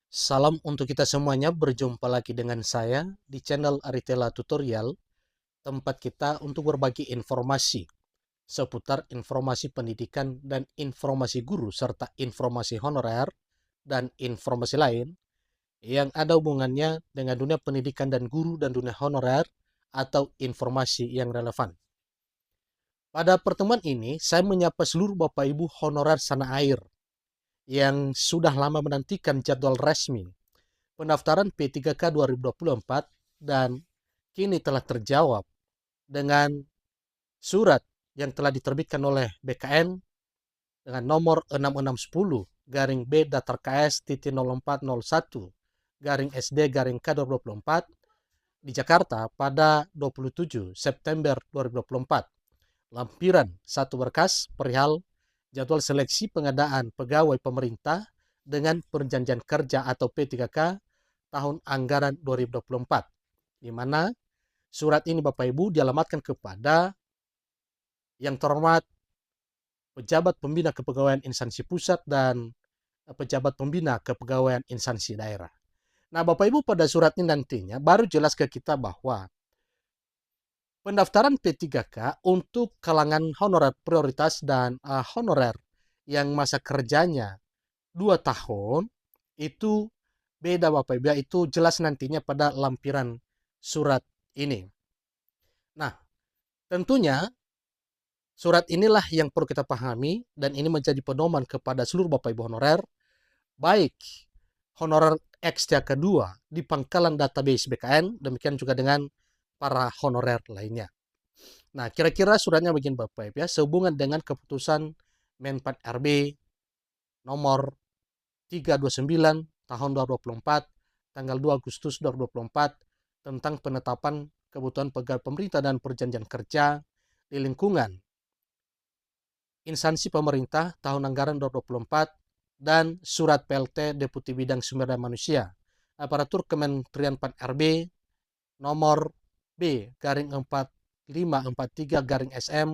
Salam untuk kita semuanya, berjumpa lagi dengan saya di channel Aritela Tutorial, tempat kita untuk berbagi informasi seputar informasi pendidikan dan informasi guru, serta informasi honorer dan informasi lain yang ada hubungannya dengan dunia pendidikan dan guru dan dunia honorer atau informasi yang relevan. Pada pertemuan ini, saya menyapa seluruh Bapak Ibu honorer tanah air yang sudah lama menantikan jadwal resmi pendaftaran P3K 2024 dan kini telah terjawab dengan surat yang telah diterbitkan oleh BKN dengan nomor 6610 garing B datar KS titik 0401 garing SD garing K 2024 di Jakarta pada 27 September 2024. Lampiran satu berkas perihal jadwal seleksi pengadaan pegawai pemerintah dengan perjanjian kerja atau P3K tahun anggaran 2024, di mana surat ini Bapak Ibu dialamatkan kepada yang terhormat pejabat pembina kepegawaian instansi pusat dan pejabat pembina kepegawaian instansi daerah. Nah Bapak Ibu, pada surat ini nantinya baru jelas ke kita bahwa pendaftaran P3K untuk kalangan honorer prioritas dan honorer yang masa kerjanya 2 tahun itu beda Bapak Ibu, itu jelas nantinya pada lampiran surat ini. Nah, tentunya surat inilah yang perlu kita pahami dan ini menjadi pedoman kepada seluruh Bapak Ibu honorer, baik honorer X kedua di pangkalan database BKN, demikian juga dengan para honorer lainnya. Nah, kira-kira suratnya begini Bapak Ibu ya, sehubungan dengan keputusan Menpan RB nomor 329 tahun 2024 tanggal 2 Agustus 2024 tentang penetapan kebutuhan pegawai pemerintah dan perjanjian kerja di lingkungan instansi pemerintah tahun anggaran 2024 dan surat PLT Deputi Bidang Sumber Daya Manusia Aparatur Kementerian Pan RB nomor B garing 4543 garing SM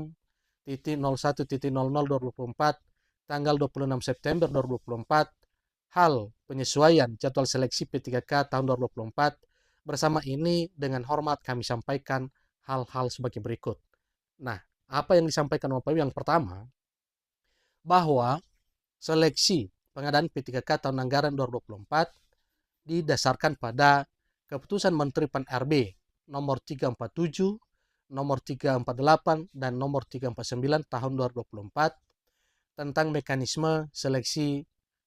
titik 01 titik 00 2024 tanggal 26 September 2024 hal penyesuaian jadwal seleksi P3K tahun 2024. Bersama ini dengan hormat kami sampaikan hal-hal sebagai berikut. Nah, apa yang disampaikan Bapak Ibu? Yang pertama, bahwa seleksi pengadaan P3K tahun anggaran 2024 didasarkan pada keputusan Menteri Pan RB nomor 347, nomor 348, dan nomor 349 tahun 2024 tentang mekanisme seleksi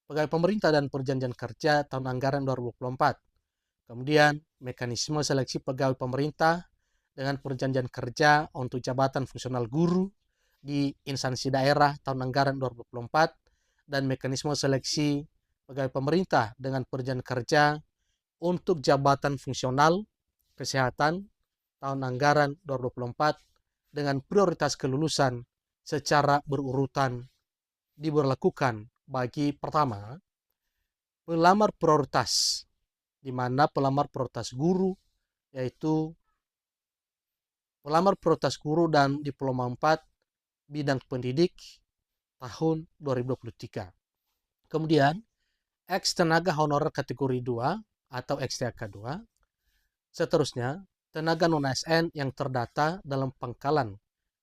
pegawai pemerintah dan perjanjian kerja tahun anggaran 2024. Kemudian mekanisme seleksi pegawai pemerintah dengan perjanjian kerja untuk jabatan fungsional guru di instansi daerah tahun anggaran 2024 dan mekanisme seleksi pegawai pemerintah dengan perjanjian kerja untuk jabatan fungsional kesehatan tahun anggaran 2024 dengan prioritas kelulusan secara berurutan diberlakukan bagi pertama pelamar prioritas, di mana pelamar prioritas guru yaitu pelamar prioritas guru dan diploma 4 bidang pendidik tahun 2023. Kemudian ex tenaga honorer kategori 2 atau XTK 2. Seterusnya, tenaga non-ASN yang terdata dalam pangkalan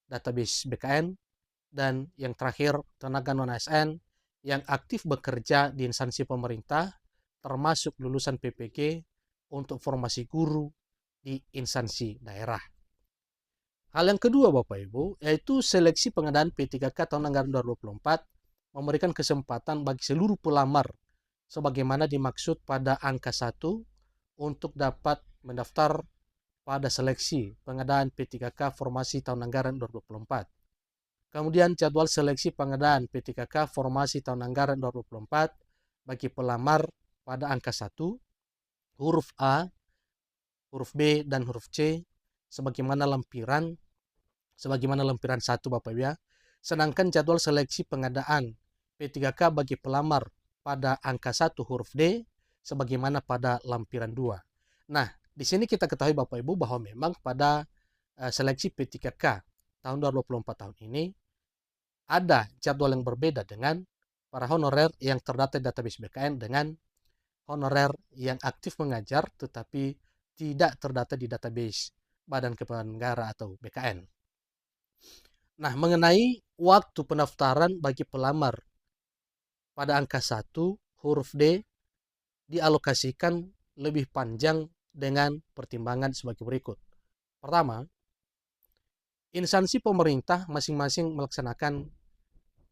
database BKN, dan yang terakhir tenaga non-ASN yang aktif bekerja di instansi pemerintah termasuk lulusan PPG untuk formasi guru di instansi daerah. Hal yang kedua Bapak Ibu, yaitu seleksi pengadaan P3K tahun anggaran 2024 memberikan kesempatan bagi seluruh pelamar sebagaimana dimaksud pada angka 1 untuk dapat mendaftar pada seleksi pengadaan P3K formasi tahun anggaran 2024. Kemudian jadwal seleksi pengadaan P3K formasi tahun anggaran 2024 bagi pelamar pada angka 1, huruf A, huruf B, dan huruf C sebagaimana lampiran 1 Bapak Ibu ya. Sedangkan jadwal seleksi pengadaan P3K bagi pelamar pada angka 1 huruf D sebagaimana pada lampiran 2. Nah, di sini kita ketahui Bapak Ibu bahwa memang pada seleksi P3K tahun 2024 tahun ini ada jadwal yang berbeda dengan para honorer yang terdata di database BKN dengan honorer yang aktif mengajar tetapi tidak terdata di database Badan Kepegawaian Negara atau BKN. Nah, mengenai waktu pendaftaran bagi pelamar pada angka 1 huruf D dialokasikan lebih panjang dengan pertimbangan sebagai berikut. Pertama, instansi pemerintah masing-masing melaksanakan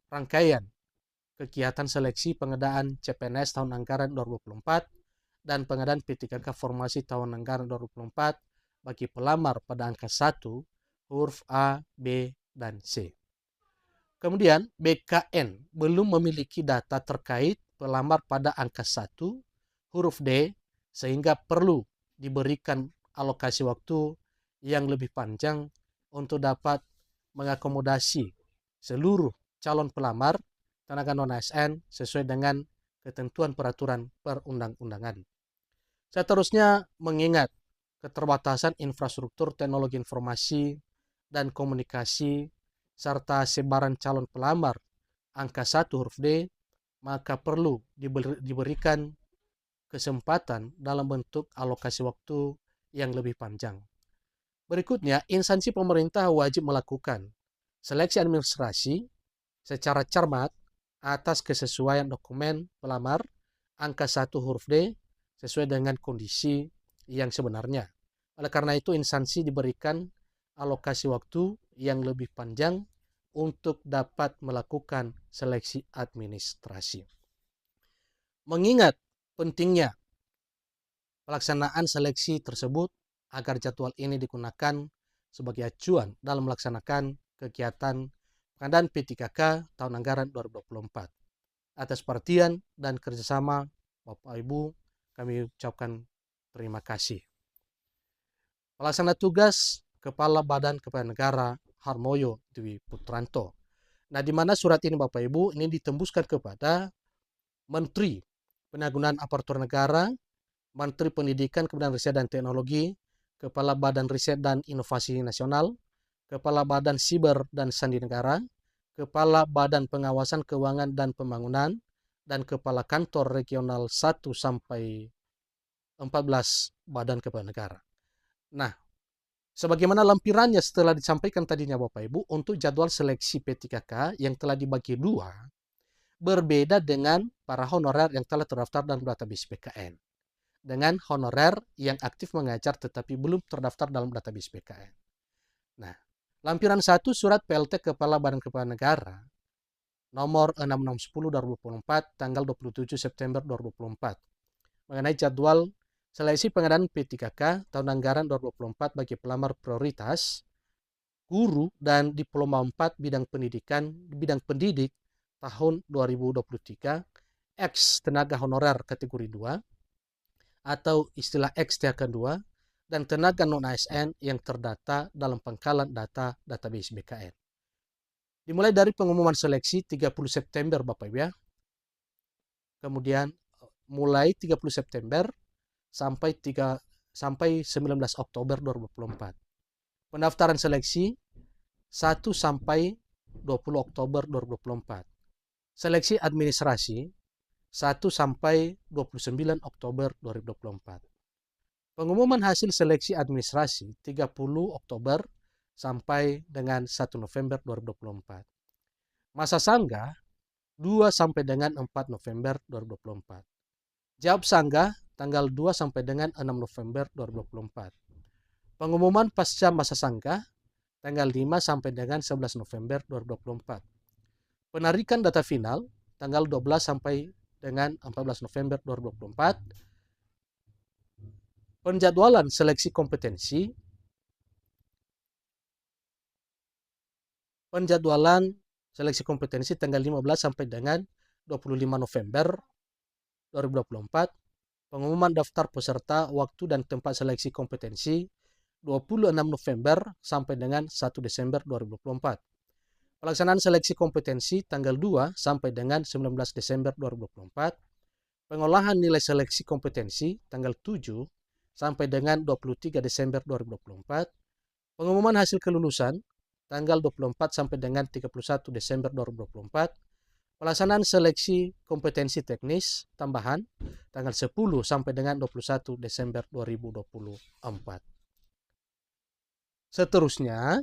rangkaian kegiatan seleksi pengadaan CPNS tahun anggaran 2024 dan pengadaan P3K formasi tahun anggaran 2024 bagi pelamar pada angka 1 huruf A, B, dan C. Kemudian BKN belum memiliki data terkait pelamar pada angka 1 huruf D sehingga perlu diberikan alokasi waktu yang lebih panjang untuk dapat mengakomodasi seluruh calon pelamar tenaga non-ASN sesuai dengan ketentuan peraturan perundang-undangan. Seterusnya, mengingat keterbatasan infrastruktur teknologi informasi dan komunikasi serta sebaran calon pelamar angka 1 huruf D, maka perlu diberikan kesempatan dalam bentuk alokasi waktu yang lebih panjang. Berikutnya, instansi pemerintah wajib melakukan seleksi administrasi secara cermat atas kesesuaian dokumen pelamar angka 1 huruf D sesuai dengan kondisi yang sebenarnya. Oleh karena itu, instansi diberikan alokasi waktu yang lebih panjang untuk dapat melakukan seleksi administrasi. Mengingat pentingnya pelaksanaan seleksi tersebut agar jadwal ini digunakan sebagai acuan dalam melaksanakan kegiatan pengadaan P3K tahun anggaran 2024. Atas perhatian dan kerjasama Bapak Ibu, kami ucapkan terima kasih. Pelaksana tugas Kepala Badan Kepegawaian Negara Harmoyo Dwi Putranto. Nah, di mana surat ini Bapak Ibu ini ditembuskan kepada Menteri Penanggulangan Aparatur Negara, Menteri Pendidikan, Kebudayaan, Riset dan Teknologi, Kepala Badan Riset dan Inovasi Nasional, Kepala Badan Siber dan Sandi Negara, Kepala Badan Pengawasan Keuangan dan Pembangunan, dan Kepala Kantor Regional 1 sampai 14 Badan Kepegawaian Negara. Nah, sebagaimana lampirannya setelah disampaikan tadinya Bapak Ibu, untuk jadwal seleksi P3K yang telah dibagi dua, berbeda dengan para honorer yang telah terdaftar dalam database BKN. Dengan honorer yang aktif mengajar tetapi belum terdaftar dalam database BKN. Nah, lampiran 1 surat PLT Kepala Badan Kepegawaian Negara nomor 6610/2024 tanggal 27 September 2024 mengenai jadwal seleksi pengadaan P3K tahun anggaran 2024 bagi pelamar prioritas guru dan diploma 4 bidang pendidik tahun 2023 X tenaga honorer kategori 2 atau istilah XTK2 dan tenaga non-ASN yang terdata dalam pangkalan data database BKN. Dimulai dari pengumuman seleksi 30 September Bapak Ibu ya. Kemudian mulai 30 September sampai 19 Oktober 2024. Pendaftaran seleksi 1 sampai 20 Oktober 2024. Seleksi administrasi 1 sampai 29 Oktober 2024. Pengumuman hasil seleksi administrasi 30 Oktober sampai dengan 1 November 2024. Masa sanggah 2 sampai dengan 4 November 2024. Jawab sanggah tanggal 2 sampai dengan 6 November 2024. Pengumuman pasca masa sanggah tanggal 5 sampai dengan 11 November 2024. Penarikan data final tanggal 12 sampai dengan 14 November 2024. Penjadwalan seleksi kompetensi. Penjadwalan seleksi kompetensi tanggal 15 sampai dengan 25 November 2024. Pengumuman daftar peserta, waktu dan tempat seleksi kompetensi 26 November sampai dengan 1 Desember 2024. Pelaksanaan seleksi kompetensi tanggal 2 sampai dengan 19 Desember 2024. Pengolahan nilai seleksi kompetensi tanggal 7 sampai dengan 23 Desember 2024. Pengumuman hasil kelulusan tanggal 24 sampai dengan 31 Desember 2024. Pelaksanaan seleksi kompetensi teknis tambahan tanggal 10 sampai dengan 21 Desember 2024. Seterusnya,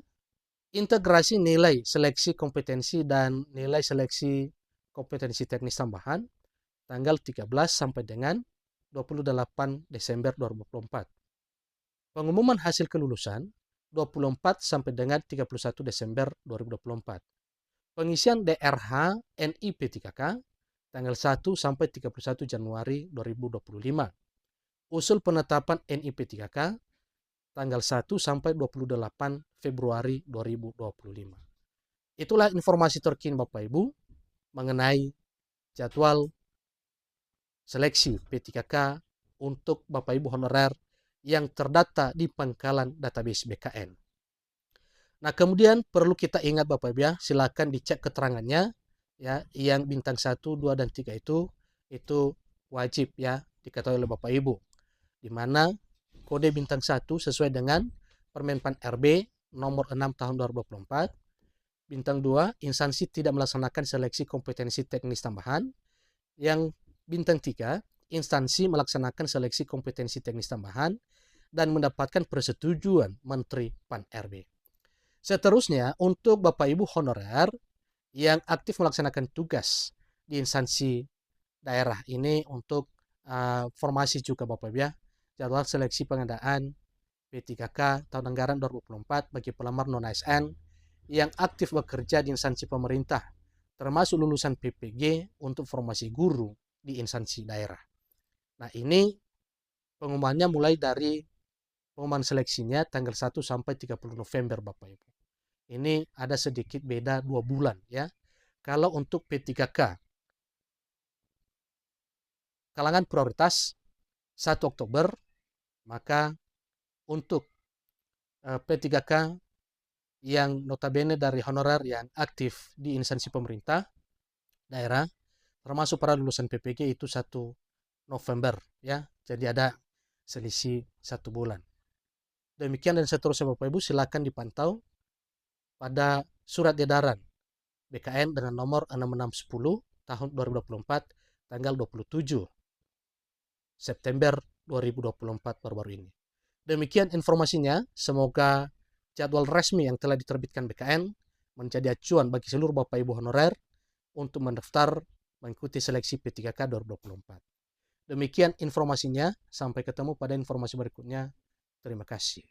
integrasi nilai seleksi kompetensi dan nilai seleksi kompetensi teknis tambahan tanggal 13 sampai dengan 28 Desember 2024. Pengumuman hasil kelulusan 24 sampai dengan 31 Desember 2024. Pengisian DRH NIP 3K tanggal 1 sampai 31 Januari 2025. Usul penetapan NIP 3K tanggal 1 sampai 28 Februari 2025. Itulah informasi terkini Bapak Ibu mengenai jadwal seleksi P3K untuk Bapak Ibu honorer yang terdata di pangkalan database BKN. Nah, kemudian perlu kita ingat Bapak Ibu ya, silakan dicek keterangannya ya, yang bintang 1, 2 dan 3 itu wajib ya diketahui oleh Bapak Ibu. Di mana kode bintang 1 sesuai dengan Permenpan RB nomor 6 tahun 2024. Bintang 2, instansi tidak melaksanakan seleksi kompetensi teknis tambahan. Yang bintang 3, instansi melaksanakan seleksi kompetensi teknis tambahan dan mendapatkan persetujuan Menteri Pan RB. Seterusnya, untuk Bapak Ibu honorer yang aktif melaksanakan tugas di instansi daerah ini untuk formasi juga Bapak Ibu ya, jadwal seleksi pengadaan P3K tahun anggaran 2024 bagi pelamar non-ASN yang aktif bekerja di instansi pemerintah, termasuk lulusan PPG untuk formasi guru di instansi daerah. Nah, ini pengumumannya mulai dari pengumuman seleksinya tanggal 1 sampai 30 November Bapak Ibu. Ini ada sedikit beda 2 bulan ya. Kalau untuk P3K kalangan prioritas 1 Oktober, maka untuk P3K yang notabene dari honorer yang aktif di instansi pemerintah daerah, termasuk para lulusan PPG itu 1 November ya. Jadi ada selisih 1 bulan. Demikian dan seterusnya Bapak Ibu, silakan dipantau pada surat edaran BKN dengan nomor 6610 tahun 2024 tanggal 27 September 2024 baru-baru ini. Demikian informasinya, semoga jadwal resmi yang telah diterbitkan BKN menjadi acuan bagi seluruh Bapak Ibu honorer untuk mendaftar mengikuti seleksi P3K 2024. Demikian informasinya, sampai ketemu pada informasi berikutnya. Terima kasih.